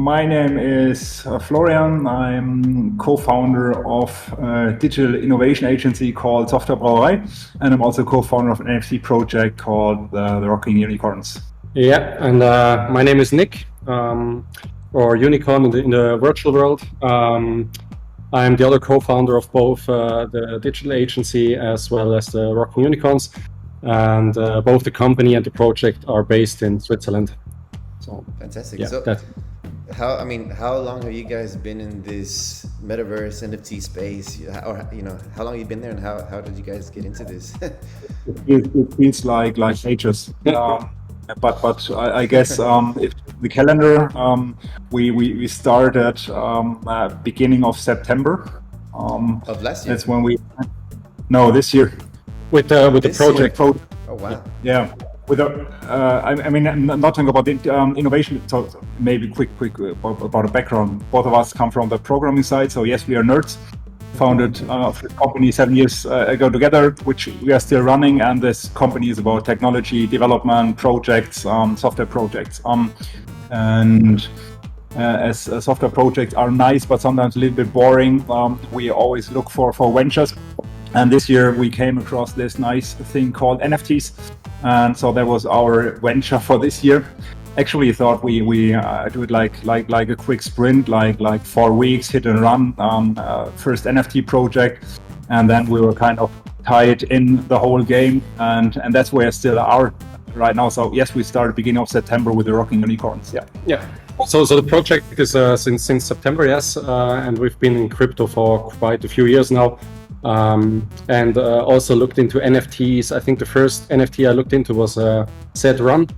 My name is Florian. I'm co-founder of a digital innovation agency called Software Brauerei, and I'm also co-founder of an NFT project called the Rocking Uniquehorns. Yeah, and my name is Nick, or Unikorn in the virtual world. I'm the other co-founder of both the digital agency as well as the Rocking Unicorns, and both the company and the project are based in Switzerland. So fantastic. Yeah, so how long have you guys been in this metaverse NFT space? Or how long have you been there, and how did you guys get into this? It feels like ages. But I guess if the calendar, we started beginning of September. Of last year? That's when this year. With the project. Oh wow. Yeah. I'm not talking about the innovation. So maybe quick about the background. Both of us come from the programming side. So yes, we are nerds. Founded a company 7 years ago together, which we are still running, and this company is about technology development projects, software projects. As software projects are nice, but sometimes a little bit boring, we always look for ventures. And this year we came across this nice thing called NFTs, and so that was our venture for this year. Actually, thought we do it like a quick sprint, like 4 weeks, hit and run, first NFT project, and then we were kind of tied in the whole game, and that's where we still are right now. So yes, we started beginning of September with the Rocking Unicorns. Yeah. So the project is since September, yes, and we've been in crypto for quite a few years now, and also looked into NFTs. I think the first NFT I looked into was Zed Run.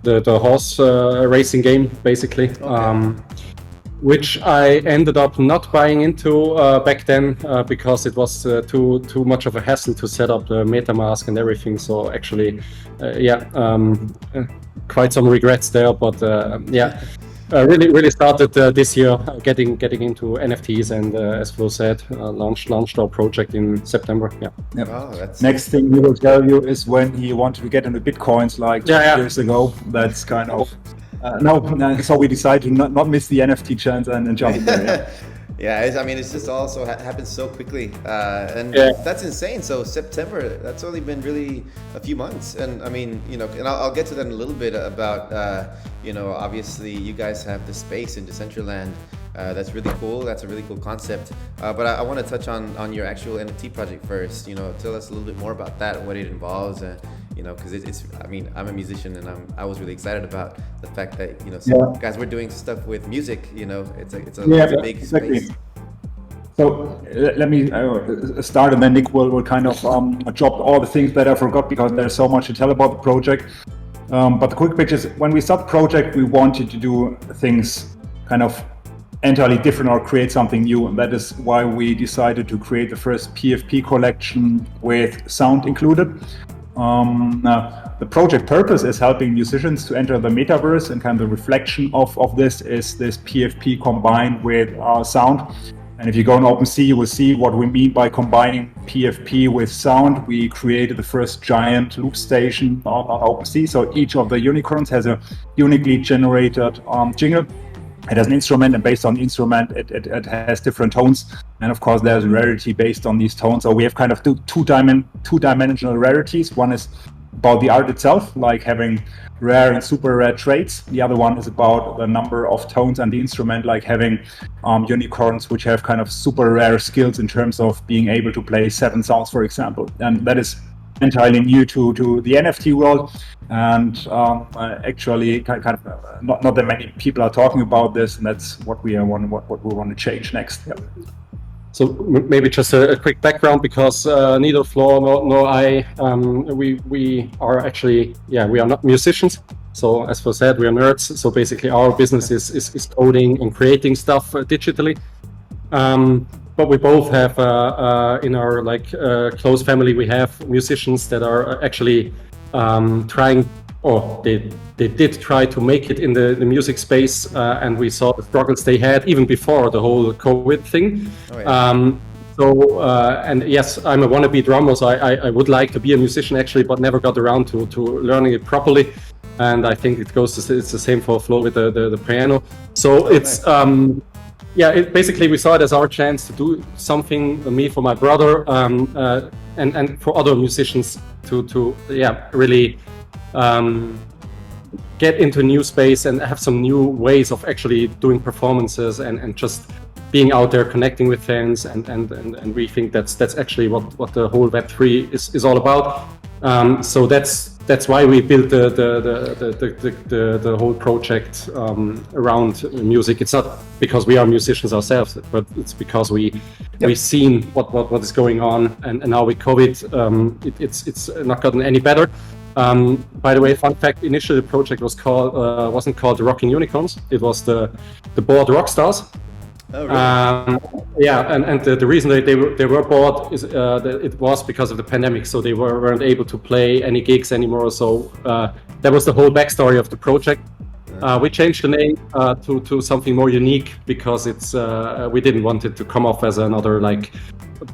The horse racing game, basically, okay. Which I ended up not buying into back then because it was too much of a hassle to set up the MetaMask and everything. So actually, quite some regrets there. But really started this year getting into NFTs, and as Flo said, launched our project in September. Yeah. Yep. Oh, next thing he will tell you is when he wanted to get into Bitcoins like 2 years ago. That's kind of so we decided to not miss the NFT chance and jump in there. Yeah, it's just also happened so quickly, and that's insane. So September, that's only been really a few months, and and I'll get to that in a little bit about, obviously you guys have the space in Decentraland. That's really cool. That's a really cool concept. But I want to touch on your actual NFT project first. Tell us a little bit more about that, what it involves. Because it's I'm a musician, and I was really excited about the fact that guys were doing stuff with music. It's a big space. So let me start, and then Nick will kind of drop all the things that I forgot, because there's so much to tell about the project. But the quick pitch is, when we started the project, we wanted to do things kind of entirely different or create something new, and that is why we decided to create the first PFP collection with sound included. The project purpose is helping musicians to enter the metaverse, and kind of the reflection of this is this PFP combined with sound. And if you go on OpenSea, you will see what we mean by combining PFP with sound. We created the first giant loop station on OpenSea. So each of the unicorns has a uniquely generated jingle. It has an instrument, and based on the instrument, it has different tones. And of course, there's rarity based on these tones. So we have kind of two-dimensional rarities. One is about the art itself, like having rare and super rare traits. The other one is about the number of tones and the instrument, like having unicorns which have kind of super rare skills in terms of being able to play 7 sounds, for example. And that is entirely new to the NFT world, and actually kind of not that many people are talking about this, and that's what we want to change next. Yeah. So maybe just a quick background, because neither Flo nor I, we are actually, we are not musicians. So as Flo said, we are nerds. So basically our business is coding and creating stuff digitally. But we both have in our close family, we have musicians that are actually trying, or they did try to make it in the music space, and we saw the struggles they had even before the whole COVID thing. Oh, yeah. And yes, I'm a wannabe drummer, so I would like to be a musician actually, but never got around to learning it properly. and I think it goes to, it's the same for Flo with the piano. So it's basically we saw it as our chance to do something, me for my brother, and for other musicians to really get into a new space and have some new ways of actually doing performances and just being out there connecting with fans, and we think that's actually what the whole Web3 is all about. So that's why we built the whole project around music. It's not because we are musicians ourselves, but it's because we've seen what is going on, and now with COVID, it's not gotten any better. By the way, fun fact: initially the project wasn't called the Rocking Unicorns. It was the board rock stars. Oh, really? And the reason that they were bored is that it was because of the pandemic, so they weren't able to play any gigs anymore. So that was the whole backstory of the project. We changed the name to something more unique because it's we didn't want it to come off as another like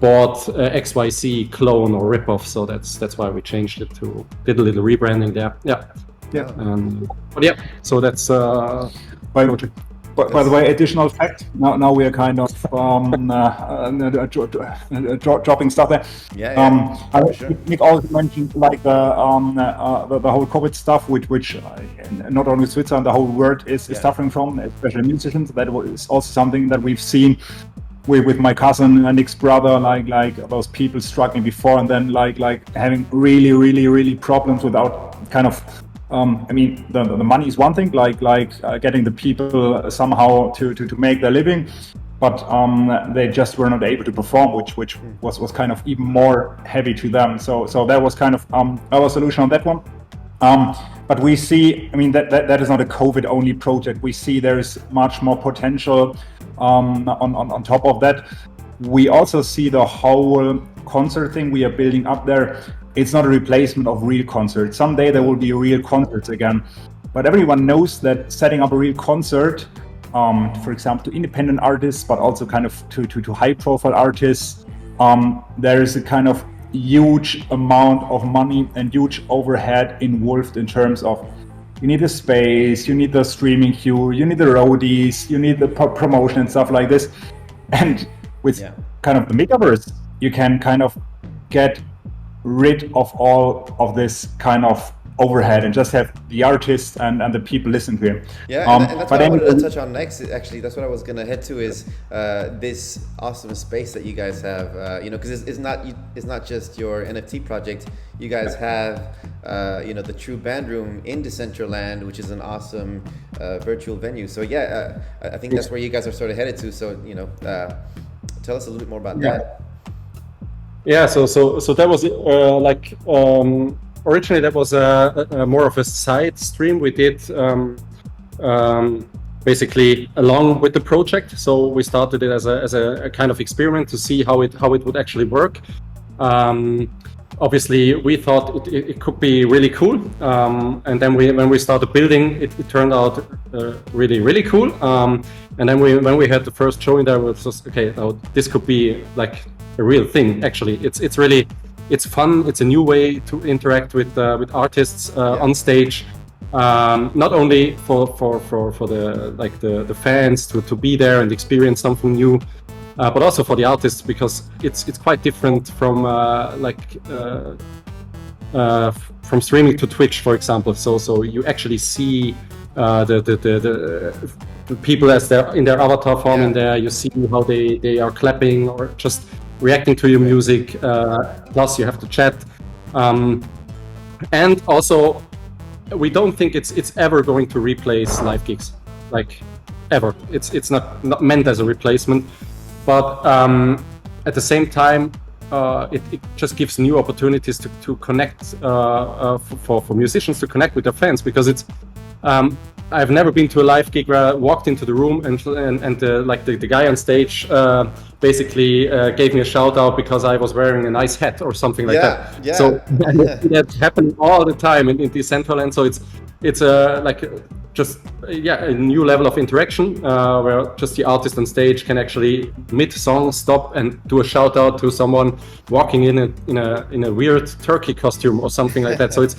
bored XYZ clone or ripoff. So that's why we changed it to did a little rebranding there. So that's project. By the way, additional fact. Now we are kind of dropping stuff there. Nick also mentioned like the whole COVID stuff, which not only Switzerland, the whole world is suffering from, especially musicians. That is also something that we've seen with my cousin and Nick's brother, like those people struggling before, and then like having really problems without kind of. I mean, the money is one thing, like getting the people somehow to make their living, but they just were not able to perform, which was kind of even more heavy to them. So that was kind of our solution on that one. But we see, I mean, that is not a COVID only project. We see there is much more potential on top of that. We also see the whole concert thing we are building up there. It's not a replacement of real concerts. Someday there will be real concerts again. But everyone knows that setting up a real concert, for example, to independent artists, but also kind of to high profile artists, there is a kind of huge amount of money and huge overhead involved in terms of you need the space, you need the streaming queue, you need the roadies, you need the promotion and stuff like this. And with kind of the Metaverse, you can kind of get rid of all of this kind of overhead and just have the artist and the people listen to him. And that's what I wanted to touch on next. Actually, that's what I was going to head to is this awesome space that you guys have. Because it's not just your NFT project. You guys have the TRU Band Room in Decentraland, which is an awesome virtual venue. So I think that's where you guys are sort of headed to. So tell us a little bit more about that. Yeah, so that was originally that was a more of a side stream we did basically along with the project. So we started it as a kind of experiment to see how it would actually work. Obviously, we thought it could be really cool, and then when we started building, it turned out really cool. And then when we had the first showing there, it was just okay. Now this could be like a real thing. Actually, it's fun. It's a new way to interact with artists on stage. Not only for the fans to be there and experience something new, but also for the artists, because it's quite different from streaming to Twitch, for example. So you actually see the people as they're in their avatar form in there. You see how they are clapping or just reacting to your music. Plus you have to chat, and also we don't think it's ever going to replace live gigs, like ever. It's not meant as a replacement, but at the same time it just gives new opportunities to connect for musicians to connect with their fans, because it's I've never been to a live gig where I walked into the room and the guy on stage basically gave me a shout out because I was wearing a nice hat or something like that. Yeah. So that's happening all the time in Decentraland. So it's like just a new level of interaction where just the artist on stage can actually mid-song stop and do a shout out to someone walking in a weird turkey costume or something like that. So it's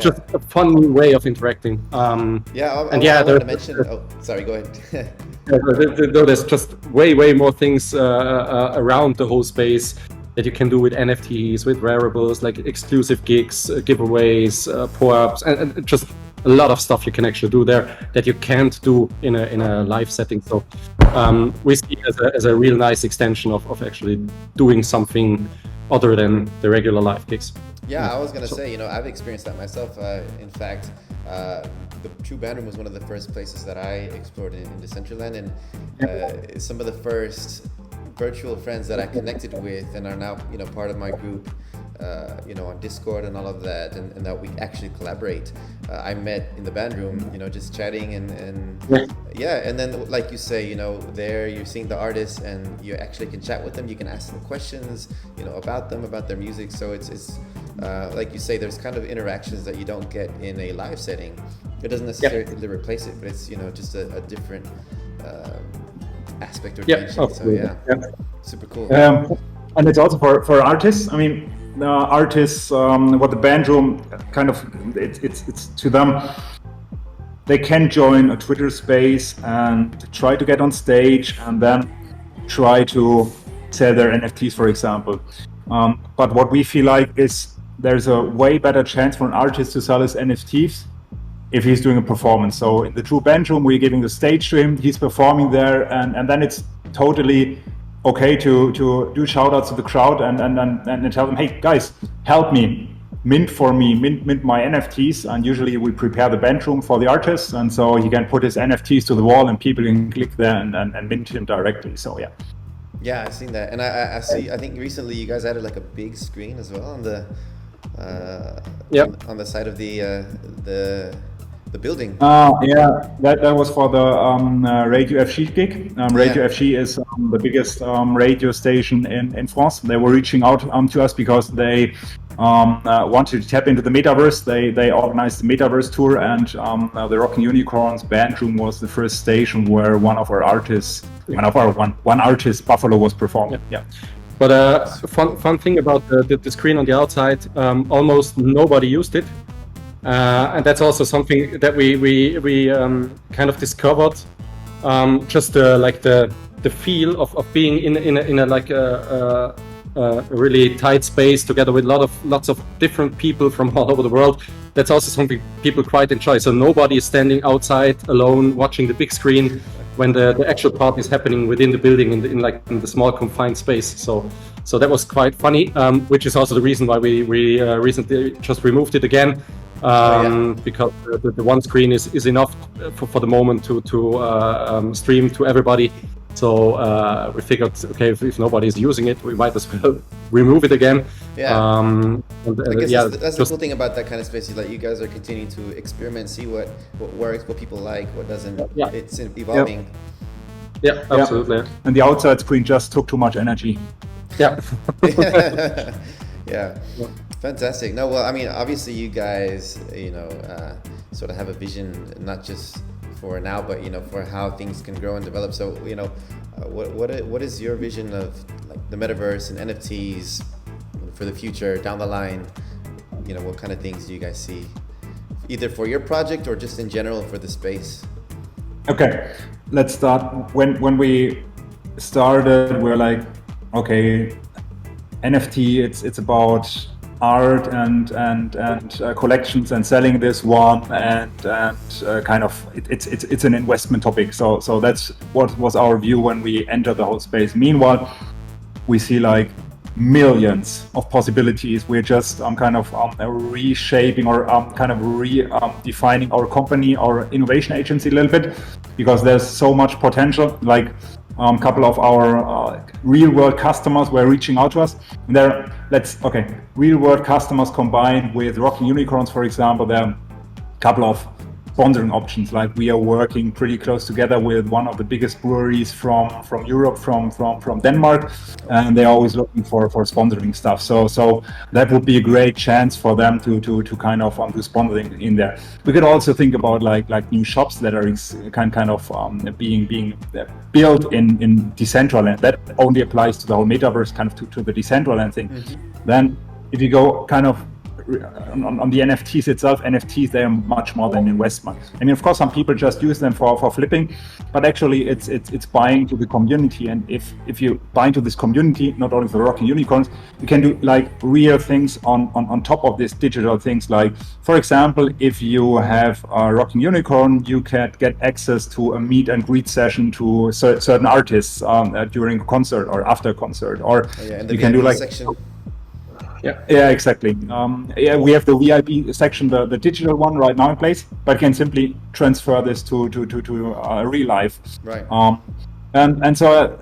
just a fun new way of interacting. I wanted to mention. Oh, sorry. Go ahead. There's just way more things around the whole space that you can do with NFTs, with wearables, like exclusive gigs, giveaways, pour-ups, and just a lot of stuff you can actually do there that you can't do in a live setting. So we see it as a real nice extension of actually doing something other than the regular live gigs. Yeah, I was gonna say, I've experienced that myself. In fact, the TRU Band Room was one of the first places that I explored in Decentraland, and some of the first virtual friends that I connected with and are now, part of my group, on Discord and all of that, and that we actually collaborate. I met in the band room, just chatting and then like you say, there you're seeing the artists and you actually can chat with them. You can ask them questions, about them, about their music. So it's like you say, there's kind of interactions that you don't get in a live setting. It doesn't necessarily replace it, but it's just a different aspect or dimension. So super cool. And it's also for artists. I mean, artists, what the band room kind of, it's to them, they can join a Twitter space and try to get on stage and then try to sell their NFTs, for example. But what we feel like is there's a way better chance for an artist to sell his NFTs if he's doing a performance. So in the TRU Band Room, we're giving the stage to him, he's performing there, and then it's totally okay to do shout outs to the crowd and tell them, hey guys, help me, mint my NFTs. And usually we prepare the band room for the artist, and so he can put his NFTs to the wall and people can click there and mint him directly. So yeah, I've seen that. And I think recently you guys added like a big screen as well on the on the side of the building. That was for the Radio FG gig. Radio FG is the biggest radio station in France. They were reaching out to us because they wanted to tap into the Metaverse. They organized the Metaverse tour, and the Rocking Uniquehorns band room was the first station where one artist, Buffalo, was performing. Yeah. But fun thing about the screen on the outside, almost nobody used it. And that's also something that we kind of discovered. Just like the feel of being in a like a really tight space together with lots of different people from all over the world. That's also something people quite enjoy. So nobody is standing outside alone watching the big screen when the actual part is happening within the building in the small confined space. So that was quite funny, which is also the reason why we recently just removed it again. Because the one screen is enough for the moment to stream to everybody. So we figured, okay, if nobody's using it, we might as well remove it again. I guess that's the cool thing about that kind of space, is that you guys are continuing to experiment, see what works, what people like, what doesn't. It's evolving. Yeah, absolutely. Yeah. And the outside screen just took too much energy. Yeah. Yeah. Fantastic. No, well, I mean, obviously you guys, sort of have a vision, not just for now, but, for how things can grow and develop. So, what is your vision of like the metaverse and NFTs for the future down the line? What kind of things do you guys see, either for your project or just in general for the space? Okay, let's start. When we started, we're like, okay, NFT, it's about art and collections and selling this one, and kind of it's an investment topic. So that's what was our view when we entered the whole space. Meanwhile, we see like millions of possibilities. We're just kind of reshaping or kind of redefining our company, our innovation agency a little bit, because there's so much potential. Like a couple of our real world customers were reaching out to us. And real world customers combined with Rocking Unicorns, for example. There are a couple of sponsoring options. Like we are working pretty close together with one of the biggest breweries from Europe, from Denmark, and they're always looking for sponsoring stuff. So that would be a great chance for them to kind of do sponsoring in there. We could also think about like new shops that are kind of being built in Decentraland. That only applies to the whole metaverse, kind of to the Decentraland thing. Then if you go kind of on the NFTs itself, NFTs, they are much more than investment. I mean, of course, some people just use them for flipping, but actually it's buying to the community. And if you buy into this community, not only for Rocking Unicorns, you can do like real things on top of these digital things. Like, for example, if you have a Rocking Unicorn, you can get access to a meet and greet session to certain artists during a concert or after a concert, or you can do like section. Yeah, exactly. We have the VIP section, the digital one right now in place, but you can simply transfer this to real life. Right. And so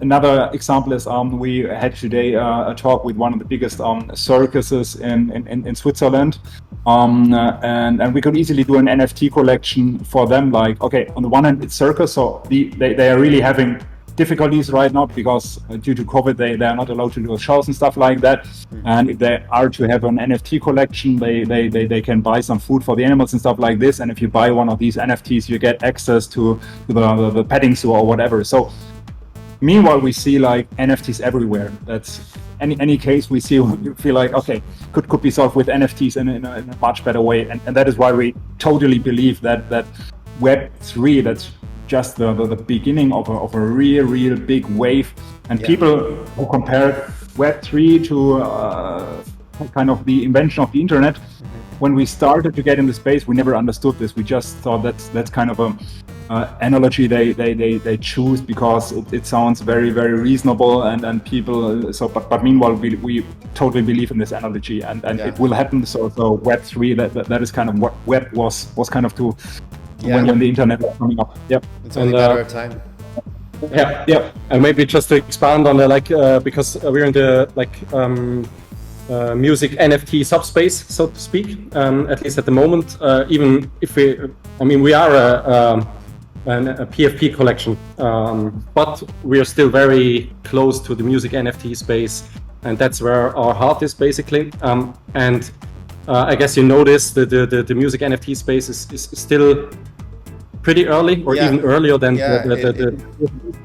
another example is we had today a talk with one of the biggest circuses in Switzerland, and we could easily do an NFT collection for them. Like, okay, on the one hand it's circus, so they are really having difficulties right now because due to COVID they are not allowed to do shows and stuff like that. And if they are to have an NFT collection, they can buy some food for the animals and stuff like this. And if you buy one of these NFTs, you get access to the petting zoo or whatever. So meanwhile, we see like NFTs everywhere. That's any case we see, we feel like, okay, could be solved with NFTs in a much better way. And that is why we totally believe that Web3, that's just the beginning of a real big wave. And people who compare Web3 to kind of the invention of the internet, when we started to get into space, we never understood this. We just thought that's kind of a analogy they choose because it sounds very reasonable and people. So but meanwhile we totally believe in this analogy and it will happen. So Web3 that is kind of what web was kind of to. When the internet was coming up. Yep. It's only a matter of time. Yeah. And maybe just to expand on that, because we're in the music NFT subspace, so to speak, at least at the moment. Even if we are a PFP collection, but we are still very close to the music NFT space, and that's where our heart is basically. And I guess you notice the music NFT space is still pretty early, or even earlier than the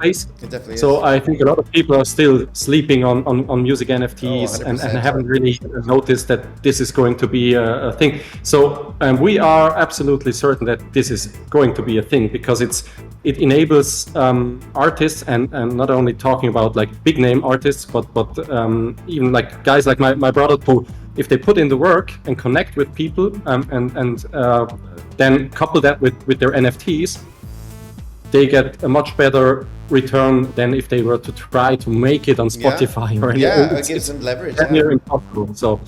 space. It definitely is. So I think a lot of people are still sleeping on music NFTs and haven't really noticed that this is going to be a thing. So we are absolutely certain that this is going to be a thing because it enables artists and not only talking about like big name artists, but even like guys like my brother who, if they put in the work and connect with people and then couple that with their NFTs, they get a much better return than if they were to try to make it on Spotify or anything. It gives them leverage. That's near impossible. So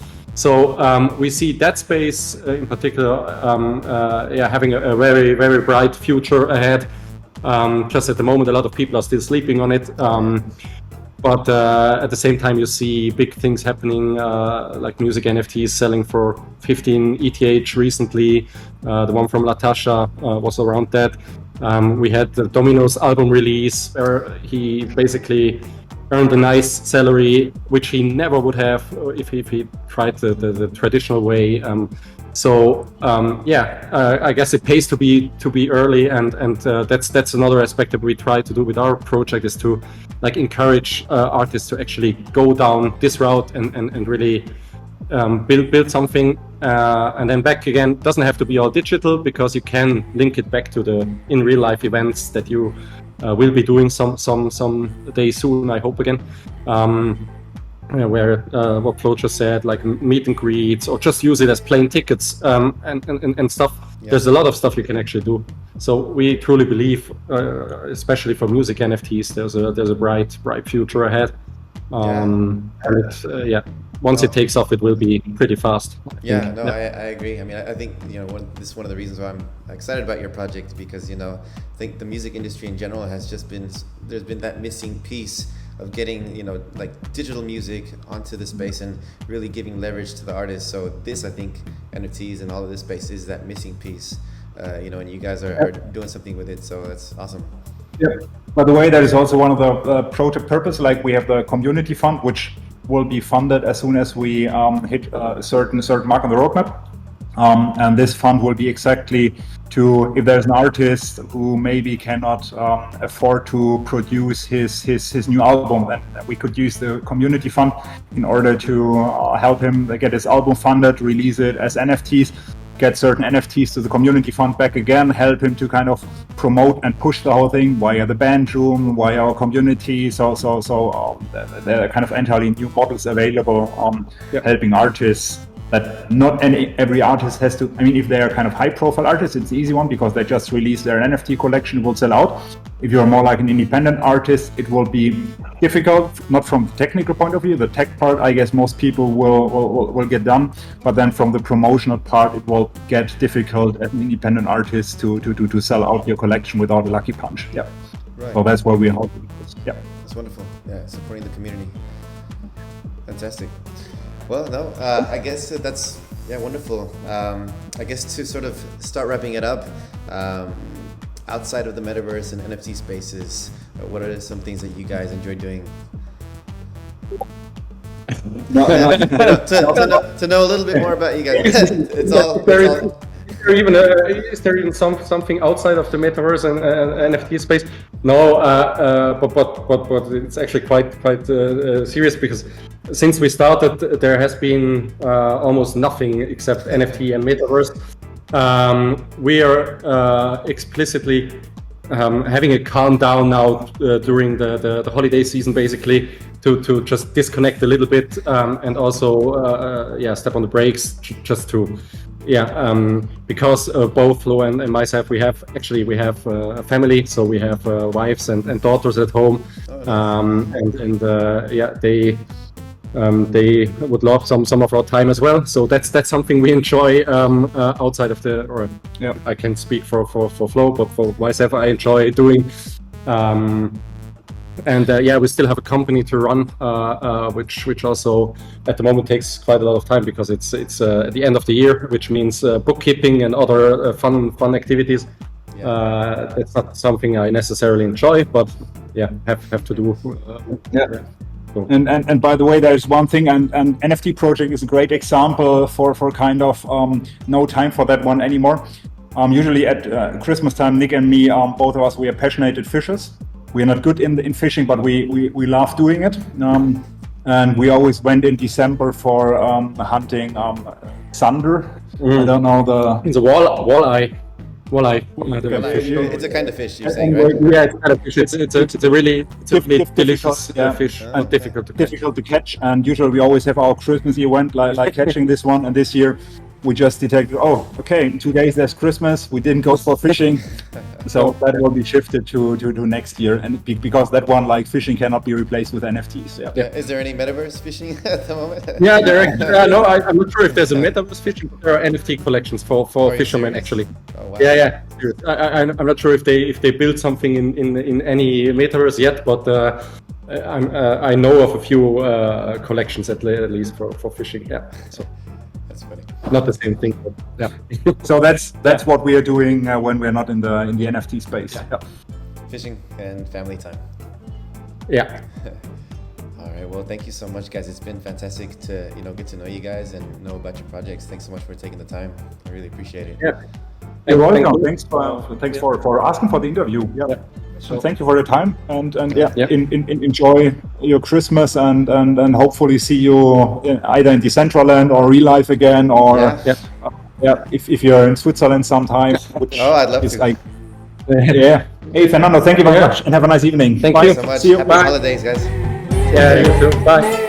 we see that space in particular having a very bright future ahead. Just at the moment, a lot of people are still sleeping on it. But at the same time, you see big things happening, like music NFTs selling for 15 ETH recently. The one from Latasha was around that. We had the Domino's album release, where he basically earned a nice salary, which he never would have if he tried the traditional way. I guess it pays to be early, and that's another aspect that we try to do with our project, is to like encourage artists to actually go down this route and really build something, and then back again. Doesn't have to be all digital, because you can link it back to the in real life events that you will be doing some day soon, I hope again. Where what Flo just said, like meet and greets, or just use it as plain tickets and stuff. Yeah. There's a lot of stuff you can actually do. So we truly believe, especially for music NFTs, there's a bright future ahead. Once it takes off, it will be pretty fast. I agree. I mean, I think this is one of the reasons why I'm excited about your project, because I think the music industry in general has just there's been that missing piece of getting like digital music onto the space and really giving leverage to the artists. So this, I think, NFTs and all of this space is that missing piece. and you guys are doing something with it. So that's awesome. Yeah. By the way, that is also one of the project purpose. Like we have the community fund, which will be funded as soon as we hit a certain mark on the roadmap. And this fund will be exactly to, if there's an artist who maybe cannot afford to produce his new album, then we could use the community fund in order to help him get his album funded, release it as NFTs, get certain NFTs to the community fund back again, help him to kind of promote and push the whole thing via the band room, via our community. So there are kind of entirely new models available helping artists. That not every artist has to, I mean, if they are kind of high profile artists, it's the easy one because they just release their NFT collection, it will sell out. If you're more like an independent artist, it will be difficult, not from the technical point of view. The tech part, I guess most people will get done, but then from the promotional part, it will get difficult as an independent artist to sell out your collection without a lucky punch. Yeah. Right. So that's where we're helping. Yeah. That's wonderful. Yeah, supporting the community. Fantastic. Well, no, I guess that's wonderful. I guess to sort of start wrapping it up, outside of the metaverse and NFT spaces, what are some things that you guys enjoy doing? To know a little bit more about you guys. Is there even something outside of the metaverse and NFT space? No, but it's actually quite serious because since we started, there has been almost nothing except NFT and metaverse. We are explicitly having a calm down now during the holiday season, basically to just disconnect a little bit and also step on the brakes just to. Because both Flo and myself, we have a family, so we have wives and daughters at home, they would love some of our time as well. So that's something we enjoy outside of I can speak for Flo, but for myself, I enjoy doing. We still have a company to run, which also at the moment takes quite a lot of time because it's at the end of the year, which means bookkeeping and other fun activities. That's not something I necessarily enjoy, but have to do. So. And by the way, there's one thing, and NFT project is a great example for kind of no time for that one anymore. Usually at Christmas time, Nick and me, both of us, we are passionate fishers. We are not good in fishing, but we love doing it. And we always went in December for hunting sunder. I don't know it's a walleye. It's a kind of fish, you're saying, right? Yeah, it's kind of fish. It's a really delicious fish and difficult to catch. And usually we always have our Christmas event like catching this one. And this year we just detected, in 2 days there's Christmas. We didn't go for fishing. So that will be shifted to next year. And because that one, like fishing, cannot be replaced with NFTs. Yeah. Is there any metaverse fishing at the moment? Yeah, no, I'm not sure if there's a metaverse fishing, but there are NFT collections for fishermen, actually. Oh, wow. Yeah. I'm not sure if they built something in any metaverse yet, but I know of a few collections at least for fishing. Yeah. So. That's funny. Not the same thing, but yeah. So that's what we are doing when we're not in the NFT space. Yeah. Fishing and family time. Yeah. All right. Well, thank you so much, guys. It's been fantastic to get to know you guys and know about your projects. Thanks so much for taking the time. I really appreciate it. Yeah. You're welcome. Thanks for asking for the interview. Yeah. So thank you for your time and enjoy your Christmas and hopefully see you either in Decentraland or real life again or if you're in Switzerland sometime. I'd love to. Hey Fernando, thank you very much and have a nice evening. Thank you so much. See you. Happy Bye. holidays, guys. Yeah, you too. Bye.